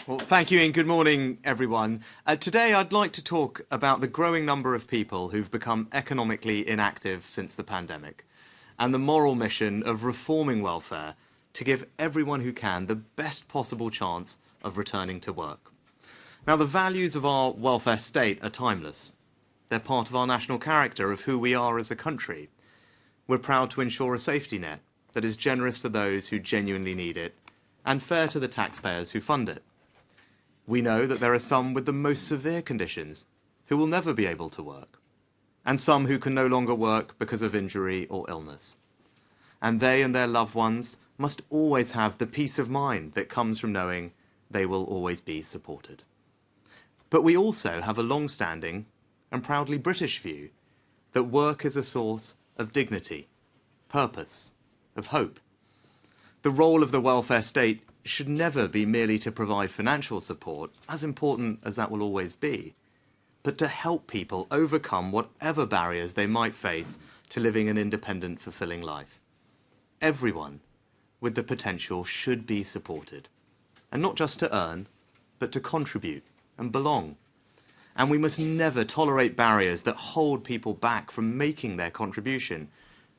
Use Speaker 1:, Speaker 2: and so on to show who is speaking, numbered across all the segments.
Speaker 1: Well, thank you, Ian. Good morning, everyone. Today, I'd like to talk about the growing number of people who've become economically inactive since the pandemic, and the moral mission of reforming welfare to give everyone who can the best possible chance of returning to work. Now, the values of our welfare state are timeless. They're part of our national character of who we are as a country. We're proud to ensure a safety net that is generous for those who genuinely need it and fair to the taxpayers who fund it. We know that there are some with the most severe conditions who will never be able to work, and some who can no longer work because of injury or illness. And they and their loved ones must always have the peace of mind that comes from knowing they will always be supported. But we also have a long-standing and proudly British view that work is a source of dignity, purpose, of hope. The role of the welfare state should never be merely to provide financial support, as important as that will always be, but to help people overcome whatever barriers they might face to living an independent, fulfilling life. Everyone with the potential should be supported, and not just to earn, but to contribute and belong. And we must never tolerate barriers that hold people back from making their contribution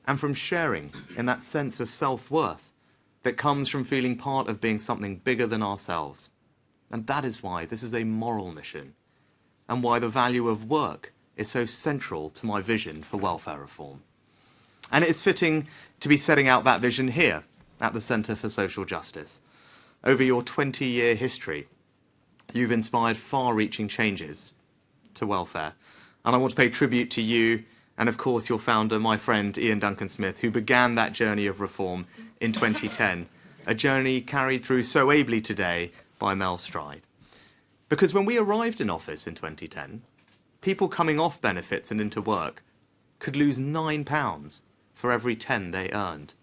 Speaker 1: and from sharing in that sense of self-worth that comes from feeling part of being something bigger than ourselves. And that is why this is a moral mission, and why the value of work is so central to my vision for welfare reform. And it is fitting to be setting out that vision here at the Centre for Social Justice. Over your 20-year history, you've inspired far-reaching changes to welfare. And I want to pay tribute to you and, of course, your founder, my friend Ian Duncan-Smith, who began that journey of reform in 2010, a journey carried through so ably today by Mel Stride. Because when we arrived in office in 2010, people coming off benefits and into work could lose £9 for every 10 they earned,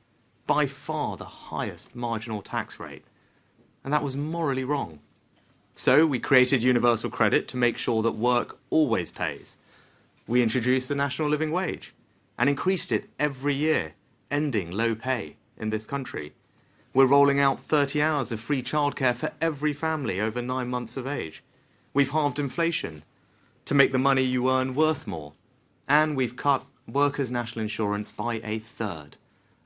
Speaker 1: by far the highest marginal tax rate. And that was morally wrong. So we created universal credit to make sure that work always pays. We introduced the national living wage and increased it every year, ending low pay in this country. We're rolling out 30 hours of free childcare for every family over 9 months of age. We've halved inflation to make the money you earn worth more. And we've cut workers' national insurance by a third,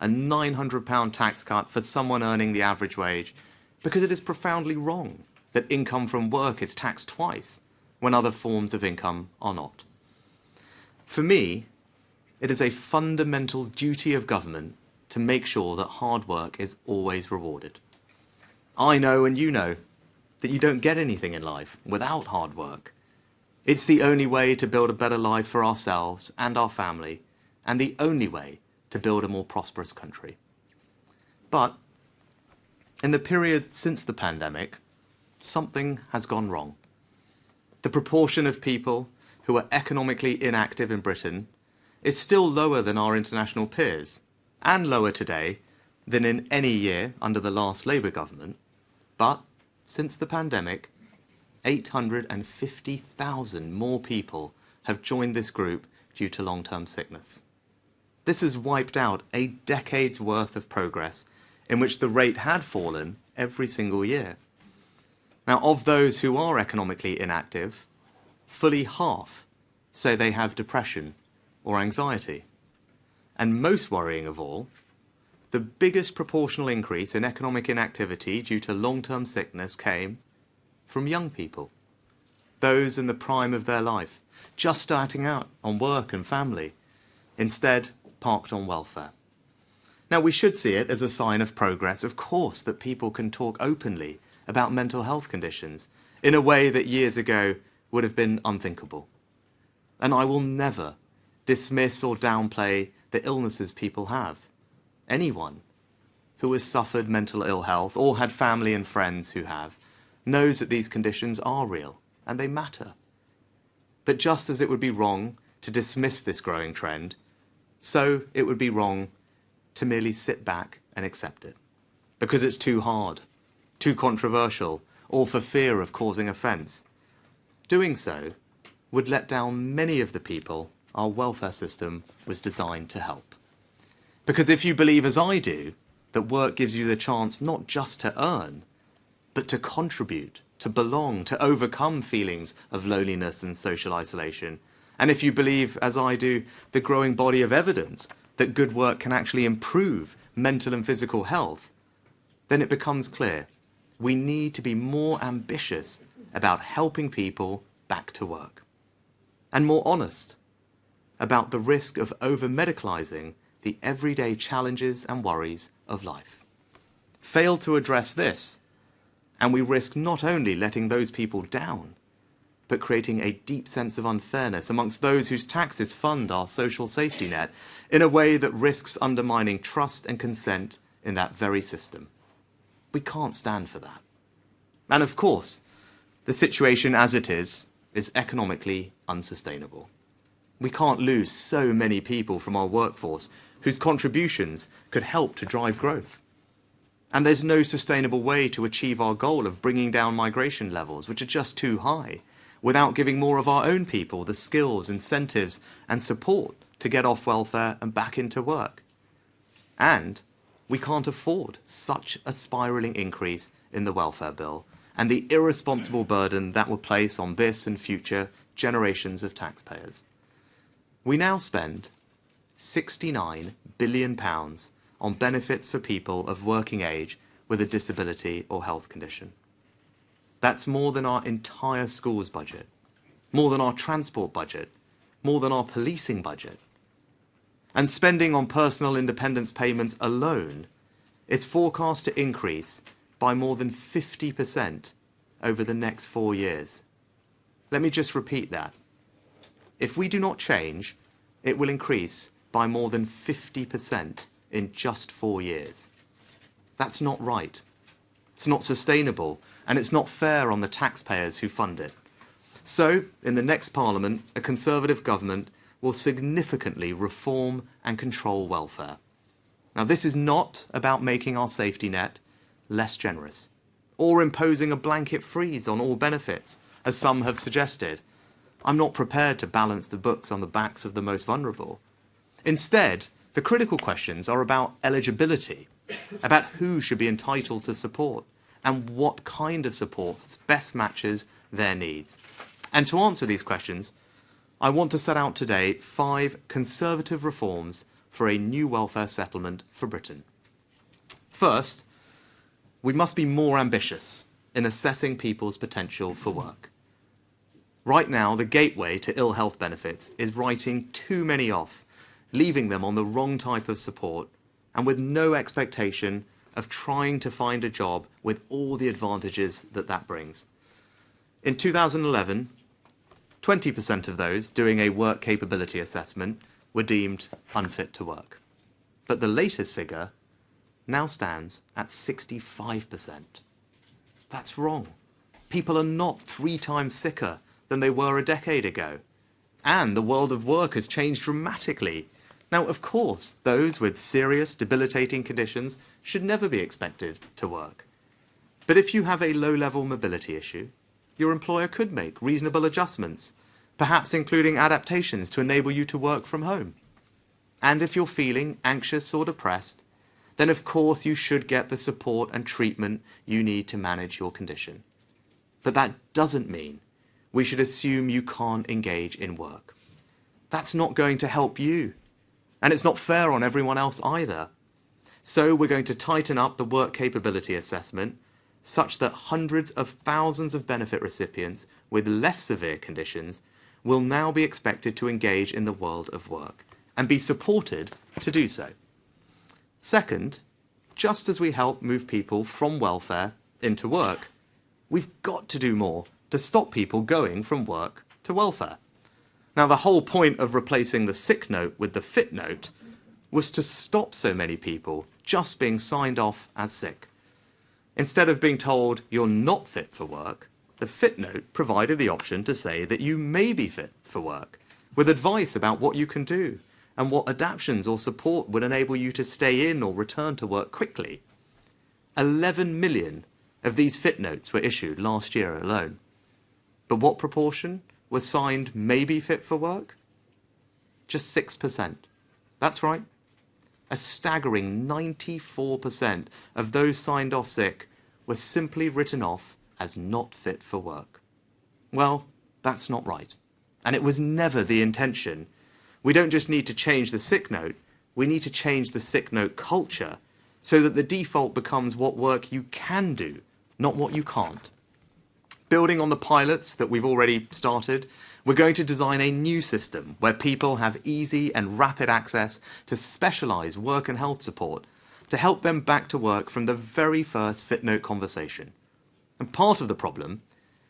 Speaker 1: a £900 tax cut for someone earning the average wage, because it is profoundly wrong that income from work is taxed twice when other forms of income are not. For me, it is a fundamental duty of government to make sure that hard work is always rewarded. I know, and you know, that you don't get anything in life without hard work. It's the only way to build a better life for ourselves and our family, and the only way to build a more prosperous country. But in the period since the pandemic, something has gone wrong. The proportion of people who are economically inactive in Britain is still lower than our international peers, and lower today than in any year under the last Labour government. But since the pandemic, 850,000 more people have joined this group due to long-term sickness. This has wiped out a decade's worth of progress in which the rate had fallen every single year. Now, of those who are economically inactive, fully half say they have depression or anxiety. And most worrying of all, the biggest proportional increase in economic inactivity due to long-term sickness came from young people, those in the prime of their life, just starting out on work and family, instead parked on welfare. Now, we should see it as a sign of progress, of course, that people can talk openly about mental health conditions in a way that years ago would have been unthinkable. And I will never dismiss or downplay the illnesses people have. Anyone who has suffered mental ill health or had family and friends who have knows that these conditions are real and they matter. But just as it would be wrong to dismiss this growing trend, so it would be wrong to merely sit back and accept it, because it's too hard, too controversial, or for fear of causing offence. Doing so would let down many of the people our welfare system was designed to help. Because if you believe, as I do, that work gives you the chance not just to earn, but to contribute, to belong, to overcome feelings of loneliness and social isolation. And if you believe, as I do, the growing body of evidence that good work can actually improve mental and physical health, then it becomes clear we need to be more ambitious about helping people back to work, and more honest about the risk of over-medicalising the everyday challenges and worries of life. Fail to address this, and we risk not only letting those people down, but creating a deep sense of unfairness amongst those whose taxes fund our social safety net in a way that risks undermining trust and consent in that very system. We can't stand for that. And of course, the situation as it is economically unsustainable. We can't lose so many people from our workforce whose contributions could help to drive growth. And there's no sustainable way to achieve our goal of bringing down migration levels, which are just too high, without giving more of our own people the skills, incentives, and support to get off welfare and back into work. And we can't afford such a spiralling increase in the welfare bill and the irresponsible burden that will place on this and future generations of taxpayers. We now spend £69 billion on benefits for people of working age with a disability or health condition. That's more than our entire schools budget, more than our transport budget, more than our policing budget. And spending on personal independence payments alone is forecast to increase by more than 50% over the next 4 years. Let me just repeat that. If we do not change, it will increase by more than 50% in just 4 years. That's not right. It's not sustainable, and it's not fair on the taxpayers who fund it. So, in the next Parliament, a Conservative government will significantly reform and control welfare. Now, this is not about making our safety net less generous, or imposing a blanket freeze on all benefits, as some have suggested. I'm not prepared to balance the books on the backs of the most vulnerable. Instead, the critical questions are about eligibility, about who should be entitled to support, and what kind of support best matches their needs. And to answer these questions, I want to set out today 5 Conservative reforms for a new welfare settlement for Britain. First, we must be more ambitious in assessing people's potential for work. Right now, the gateway to ill health benefits is writing too many off, leaving them on the wrong type of support, and with no expectation of trying to find a job with all the advantages that that brings. In 2011, 20% of those doing a work capability assessment were deemed unfit to work. But the latest figure now stands at 65%. That's wrong. People are not 3 times sicker than they were a decade ago. And the world of work has changed dramatically. Now, of course, those with serious, debilitating conditions should never be expected to work. But if you have a low-level mobility issue, your employer could make reasonable adjustments, perhaps including adaptations to enable you to work from home. And if you're feeling anxious or depressed, then of course you should get the support and treatment you need to manage your condition. But that doesn't mean we should assume you can't engage in work. That's not going to help you. And it's not fair on everyone else either. So we're going to tighten up the work capability assessment such that hundreds of thousands of benefit recipients with less severe conditions will now be expected to engage in the world of work and be supported to do so. Second, just as we help move people from welfare into work, we've got to do more to stop people going from work to welfare. Now, the whole point of replacing the sick note with the fit note was to stop so many people just being signed off as sick. Instead of being told you're not fit for work, the fit note provided the option to say that you may be fit for work, with advice about what you can do and what adaptations or support would enable you to stay in or return to work quickly. 11 million of these fit notes were issued last year alone. But what proportion were signed maybe fit for work? Just 6%. That's right. A staggering 94% of those signed off sick were simply written off as not fit for work. Well, that's not right. And it was never the intention. We don't just need to change the sick note, we need to change the sick note culture so that the default becomes what work you can do, not what you can't. Building on the pilots that we've already started, we're going to design a new system where people have easy and rapid access to specialised work and health support to help them back to work from the very first fit note conversation. And part of the problem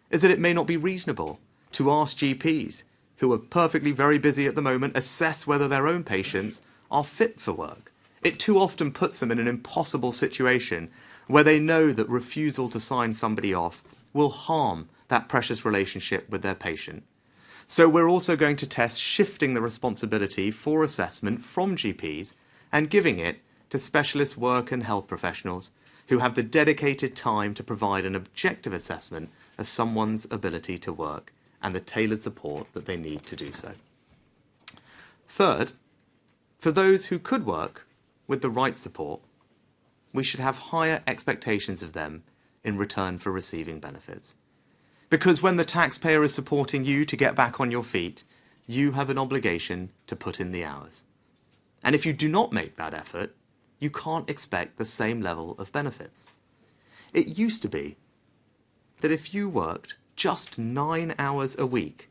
Speaker 1: is that it may not be reasonable to ask GPs, who are perfectly very busy at the moment, assess whether their own patients are fit for work. It too often puts them in an impossible situation where they know that refusal to sign somebody off will harm that precious relationship with their patient. So we're also going to test shifting the responsibility for assessment from GPs and giving it to specialist work and health professionals who have the dedicated time to provide an objective assessment of someone's ability to work and the tailored support that they need to do so. Third, for those who could work with the right support, we should have higher expectations of them in return for receiving benefits. Because when the taxpayer is supporting you to get back on your feet, you have an obligation to put in the hours. And if you do not make that effort, you can't expect the same level of benefits. It used to be that if you worked just 9 hours a week,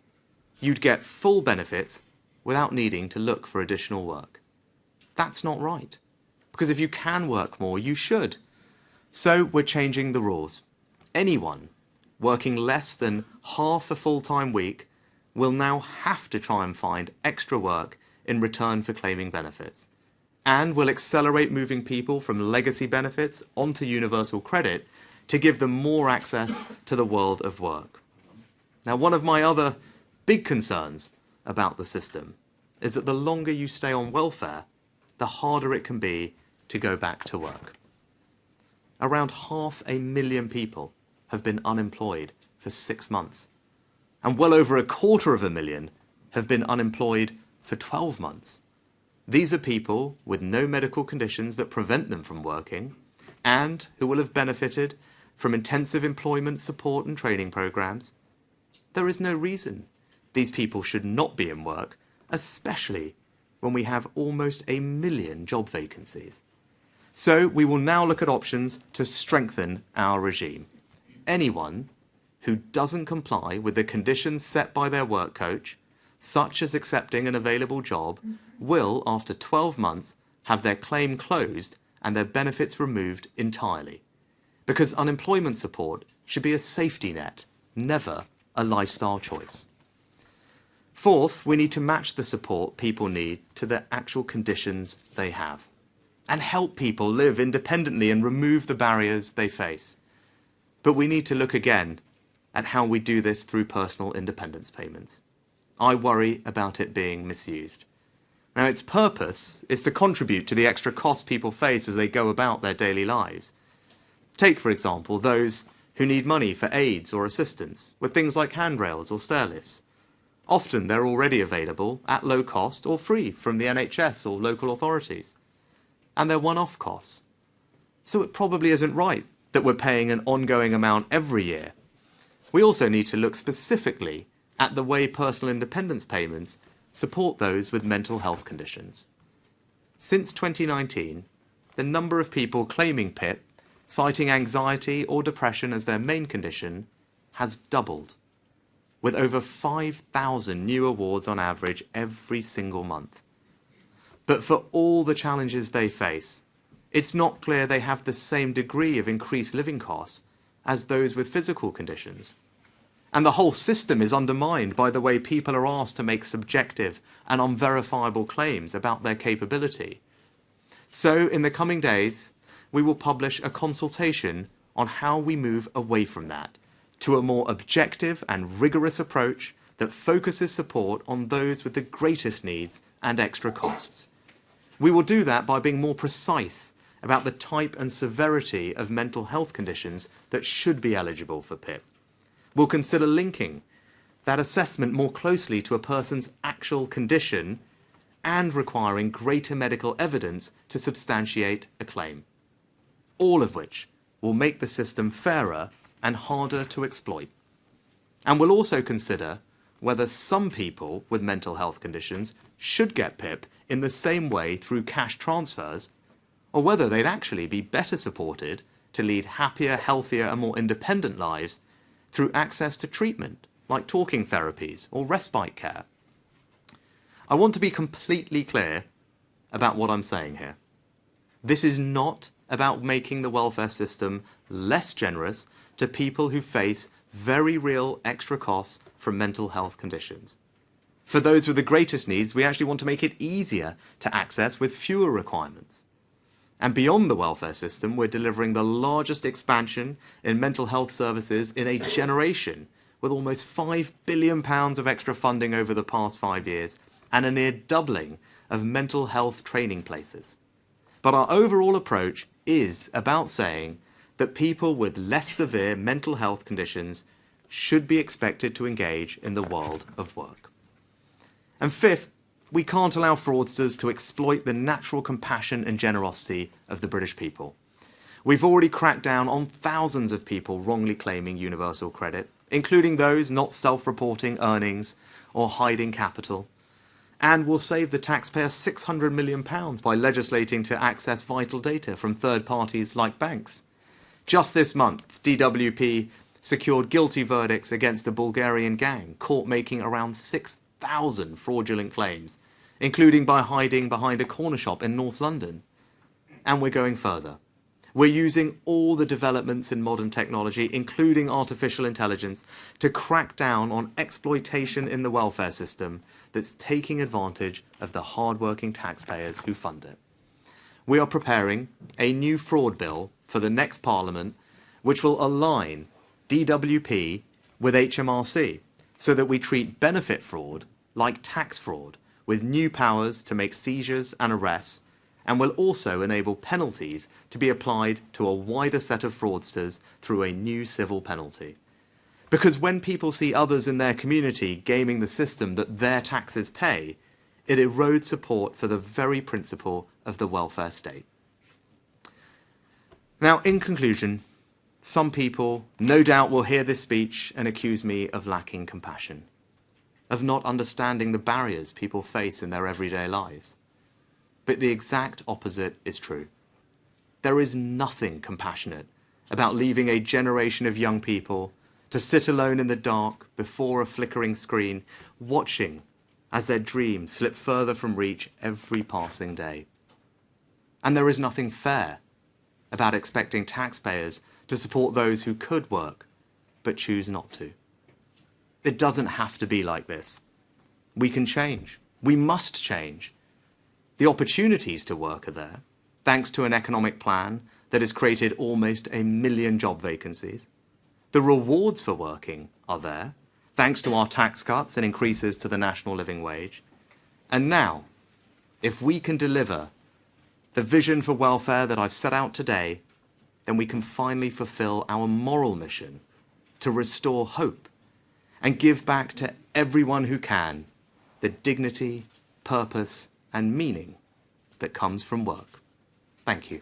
Speaker 1: you'd get full benefits without needing to look for additional work. That's not right, because if you can work more, you should. So we're changing the rules. Anyone working less than half a full-time week will now have to try and find extra work in return for claiming benefits. And will accelerate moving people from legacy benefits onto universal credit to give them more access to the world of work. Now, one of my other big concerns about the system is that the longer you stay on welfare, the harder it can be to go back to work. Around 500,000 people have been unemployed for 6 months, and well over 250,000 have been unemployed for 12 months. These are people with no medical conditions that prevent them from working and who will have benefited from intensive employment support and training programs. There is no reason these people should not be in work, especially when we have almost 1 million job vacancies. So we will now look at options to strengthen our regime. Anyone who doesn't comply with the conditions set by their work coach, such as accepting an available job, will, after 12 months, have their claim closed and their benefits removed entirely. Because unemployment support should be a safety net, never a lifestyle choice. Fourth, we need to match the support people need to the actual conditions they have and help people live independently and remove the barriers they face. But we need to look again at how we do this through personal independence payments. I worry about it being misused. Now, its purpose is to contribute to the extra costs people face as they go about their daily lives. Take, for example, those who need money for aids or assistance with things like handrails or stair lifts. Often they're already available at low cost or free from the NHS or local authorities. And they're one-off costs. So it probably isn't right that we're paying an ongoing amount every year. We also need to look specifically at the way personal independence payments support those with mental health conditions. Since 2019, the number of people claiming PIP, citing anxiety or depression as their main condition, has doubled, with over 5,000 new awards on average every single month. But for all the challenges they face, it's not clear they have the same degree of increased living costs as those with physical conditions. And the whole system is undermined by the way people are asked to make subjective and unverifiable claims about their capability. So, in the coming days, we will publish a consultation on how we move away from that to a more objective and rigorous approach that focuses support on those with the greatest needs and extra costs. We will do that by being more precise about the type and severity of mental health conditions that should be eligible for PIP. We'll consider linking that assessment more closely to a person's actual condition and requiring greater medical evidence to substantiate a claim. All of which will make the system fairer and harder to exploit. And we'll also consider whether some people with mental health conditions should get PIP in the same way through cash transfers, or whether they'd actually be better supported to lead happier, healthier and more independent lives through access to treatment, like talking therapies or respite care. I want to be completely clear about what I'm saying here. This is not about making the welfare system less generous to people who face very real extra costs from mental health conditions. For those with the greatest needs, we actually want to make it easier to access with fewer requirements. And beyond the welfare system, we're delivering the largest expansion in mental health services in a generation, with almost £5 billion of extra funding over the past 5 years and a near doubling of mental health training places. But our overall approach is about saying that people with less severe mental health conditions should be expected to engage in the world of work. And fifth, we can't allow fraudsters to exploit the natural compassion and generosity of the British people. We've already cracked down on thousands of people wrongly claiming universal credit, including those not self-reporting earnings or hiding capital. And we'll save the taxpayer £600 million by legislating to access vital data from third parties like banks. Just this month, DWP secured guilty verdicts against a Bulgarian gang caught making around 6,000 fraudulent claims, including by hiding behind a corner shop in North London. And we're going further. We're using all the developments in modern technology, including artificial intelligence, to crack down on exploitation in the welfare system that's taking advantage of the hard-working taxpayers who fund it. We are preparing a new fraud bill for the next Parliament, which will align DWP with HMRC, so that we treat benefit fraud like tax fraud, with new powers to make seizures and arrests, and will also enable penalties to be applied to a wider set of fraudsters through a new civil penalty. Because when people see others in their community gaming the system that their taxes pay, it erodes support for the very principle of the welfare state. Now, in conclusion, some people no doubt will hear this speech and accuse me of lacking compassion, of not understanding the barriers people face in their everyday lives. But the exact opposite is true. There is nothing compassionate about leaving a generation of young people to sit alone in the dark before a flickering screen, watching as their dreams slip further from reach every passing day. And there is nothing fair about expecting taxpayers to support those who could work but choose not to. It doesn't have to be like this. We can change. We must change. The opportunities to work are there, thanks to an economic plan that has created almost 1 million job vacancies. The rewards for working are there, thanks to our tax cuts and increases to the national living wage. And now, if we can deliver the vision for welfare that I've set out today, then we can finally fulfill our moral mission to restore hope and give back to everyone who can the dignity, purpose, and meaning that comes from work. Thank you.